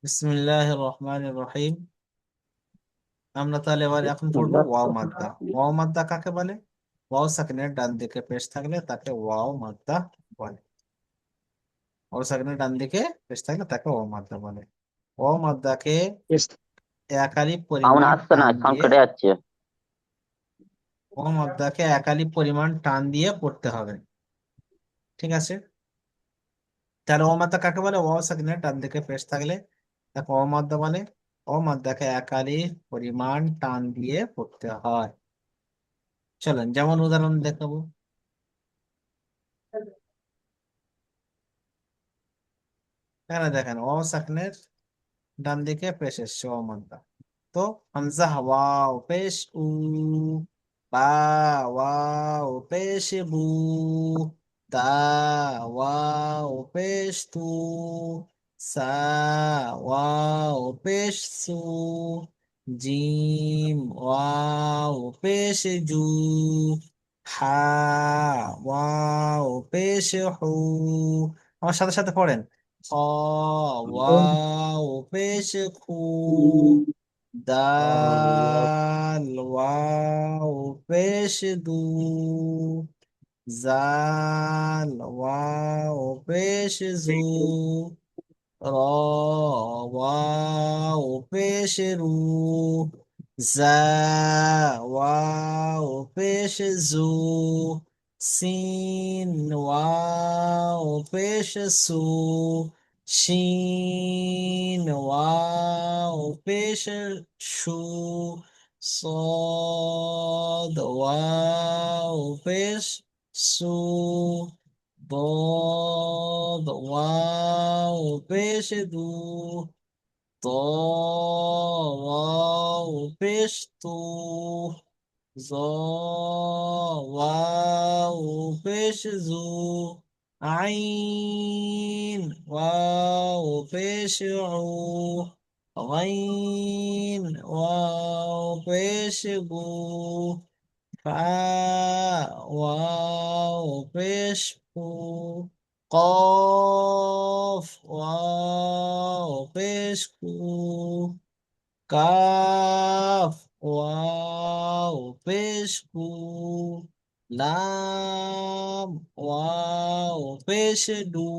বিসমিল্লাহির রহমানির রহিম। আমরা তাহলে এবার এখন পড়বো বাহ, ওয়াও মাদ্দা। ওয়াও মাদ্দা কাকে বলে? ওয়াও সাকিনের ডান দিকে পেশ থাকলে তাকে ওয়াও মাদ্দা বলে। ওয়াও সাকিনের ডান দিকে পেশ থাকলে তাকে ওয়াও মাদ্দা বলে। ওয়াও মাদ্দাকে বেশ। একালি সাউন্ড পরিমাণ আসছে না, টান সাউন্ড দিয়ে কেটে যাচ্ছে। ওয়াও মাদ্দাকে একালি পরিমাণ টান দিয়ে পড়তে হবে। ঠিক আছে, তাহলে ওয়াও মাদ্দা কাকে বলে? ওয়াও সাকিনের ডান দিকে পেশ থাকলে তাকে ওয়াও মাদ্দা বলে। ওয়াও মাদ্দাকে একালি পরিমাণ টান দিয়ে পড়তে হয়। চলেন যেমন উদাহরণ দেখাবো। এখানে দেখেন ওয়াও সাকনের ডান দিকে পেশ এসছে ওয়াও মাদ্দা। তো হামজা ওয়াও পেশ উ, বা ওয়াও পেশ বু, তা ওয়াও পেশ তু, সা ওয়াও পেশ সু, জিম ওয়াও পেশ জু, হা ওয়াও পেশ হু। আমার সাথে সাথে পড়েন। খ ওয়াও পেশ খু, দাল ওয়াও পেশ দু, জাল ওয়াও পেশ জু, র ওয়াও পেশ রু, জা ওয়াও পেশ জু, সিন ওয়াও পেশ সু, শিন ওয়াও পেশ শু, صاد واو পেশ সু, ضاد واو পেশ দু, ط واو পেশ তু, জ واو পেশ জু, আইন واو পেশ উ, غين واو পেশ গু، ফা ওয়াও পেশ ফু, কফ ওয়াও পেশ কু, কাফ ওয়াও পেশ কু, লাম ওয়াও পেশ ডু,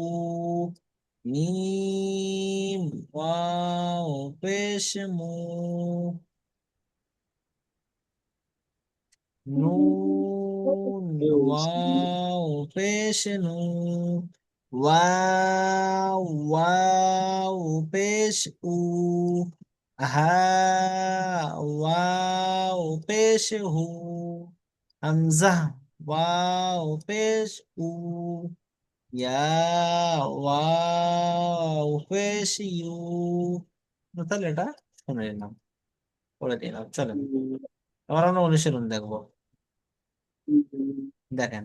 মিম ওয়াও পেশ মু, নুন ওয়াও পেশ নু, ওয়াও ওয়াও পেশ উ, হা ওয়াও পেশ হু, হামজা ওয়াও পেশ উ, ইয়া ওয়াও পেশ ইউ। তাহলে এটা শুনে নিলাম, পড়ে নিলাম। চলেন আবার আমরা অনুশীলন দেখবো। দেখেন,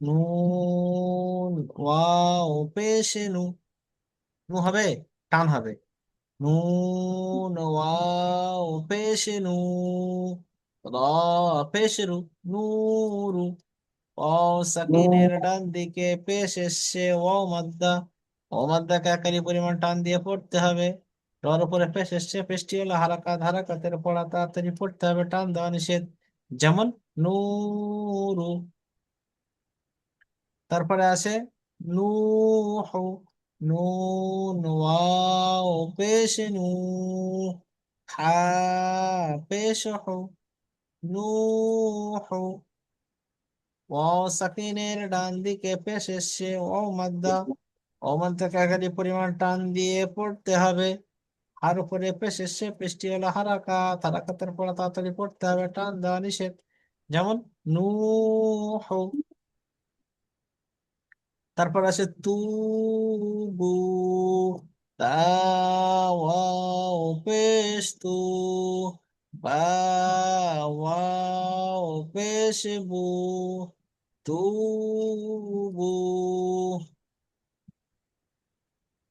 নুন ওয়াও পেশ নু, নু হবে, টান হবে। নুন ওয়াও পেশ নু, র পেশ রু, নূরু। ওয়াও সাকিনের ডান দিকে পেশ এসছে ওয়াও মাদ্দা। ওয়াও মাদ্দাকে একালি পরিমাণ টান দিয়ে পড়তে হবে। রর উপরে পেশ এসছে, পেশটি হলো হারাকাত, হারাকাতের পড়া তাড়াতাড়ি পড়তে হবে, টান দেওয়া নিষেধ। যেমন নূরু। তারপরে আছে নূহু, নুন ওয়াও পেশ নু, হা পেশ হু, নূহু। ওয়াও সাকিনের ডান দিকে পেশ এসছে ওয়াও মাদ্দা। ওয়াও মাদ্দাকে একাধিক পরিমাণ টান দিয়ে পড়তে হবে। আর উপরে পেশ এসছে, পেশটি হলো হারাকাত, হারাকাতের পর তাড়াতাড়ি পড়তে হবে, টান দেওয়া নিষেধ। যেমন নূহু। তারপর আছে তুবু, তা ওয়াও পেশ তু, বা ওয়াও পেশ বু, তুবু,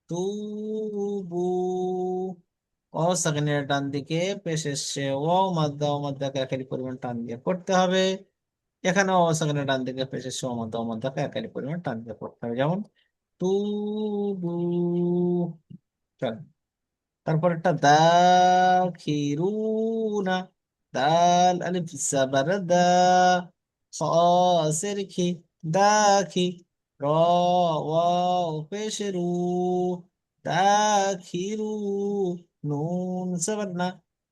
তুবু। সেকেন্ডের ডান দিকে পেশ এসছে ওয়াও মাদ্দা, ও মাদ্দাকে একালি পরিমাণ টান দিয়ে করতে হবে। এখানে সেকেন্ডের ডান দিকে পেশ এসছে ও মাদ্দা, ও মাদ্দাকে একালি পরিমাণ টান দিয়ে করতে হবে। যেমন তুবু। চল তারপর একটা দাখিরুনা, দাল আলিফ জাবার দা, খ সের খি, দাখি, র ওয়াও পেশ রু, দাখিরু, নুন জাবার না,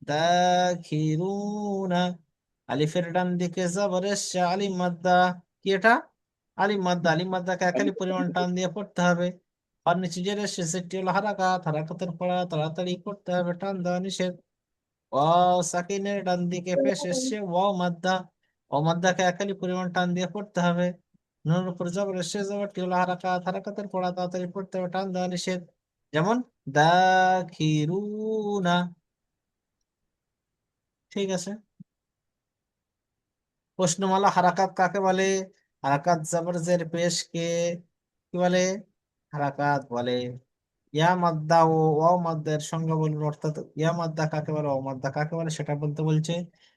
দাখিরুনা। আলিফের ডান দিকে জবরের শা, আলিফ মাদ্দা। কি এটা? আলিফ মাদ্দা। আলিফ মাদ্দাকে একালি পরিমাণ টান দিয়ে পড়তে হবে। আর নিচে যে শেষেরটি হলো হারাকাত, হারাকাতের পড়া তাড়াতাড়ি করতে হবে, টান দেওয়া নিষেধ। ওয়াও সাকিনের ডান দিকে পেশ এসছে, ওয়াও মাদ্দা। ও মাদ্দাকে একালি পরিমাণ টান দিয়ে পড়তে হবে। নুনের উপর জবর এসছে, জবরটি হলো হারাকাত, হারাকাতের পড়া তাড়াতাড়ি পড়তে হবে, টান দেওয়া নিষেধ। যেমন দাখিরুনা। ঠিক আছে। প্রশ্নমালা হারাকাত কাকে বলে? হারাকাত জবর জের পেশকে কি বলে? হারাকাত বলে। ইয়া মাদ্দা ও ওয়াও মাদ্দার সঙ্গে বলুন, অর্থাৎ ইয়া মাদ্দা কাকে বলে, ও মাদ্দা কাকে বলে সেটা বলতে বলছে।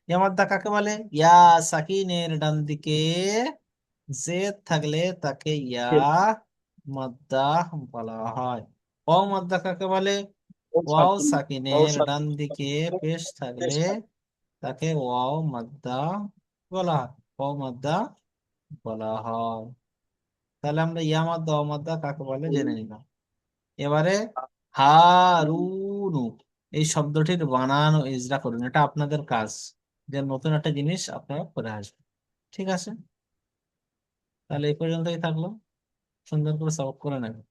ইয়া মাদ্দা কাকে বলে? ইয়া সাকিনের ডান দিকে জেদ থাকলে তাকে ইয়া মাদ্দা বলা হয়। ওয়াও মাদ্দা কাকে বলে? ওয়াও সাকিনের ডান দিকে পেশ থাকলে তাকে ওয়াও মাদ্দা বলা হয়, ওয়াও মাদ্দা বলা হয়। তাহলে আমরা ইয়া মাদ্দা ওয়াও মাদ্দা কাকে বলে জেনে নিলাম। এবারে হারুনু, এই শব্দটির বানান ও ইজরা করুন, এটা আপনাদের কাজ, যে নতুন একটা জিনিস আপনারা করে আসবেন। ঠিক আছে, তাহলে এই পর্যন্তই থাকলো। সুন্দর করে সলভ করে নেবেন।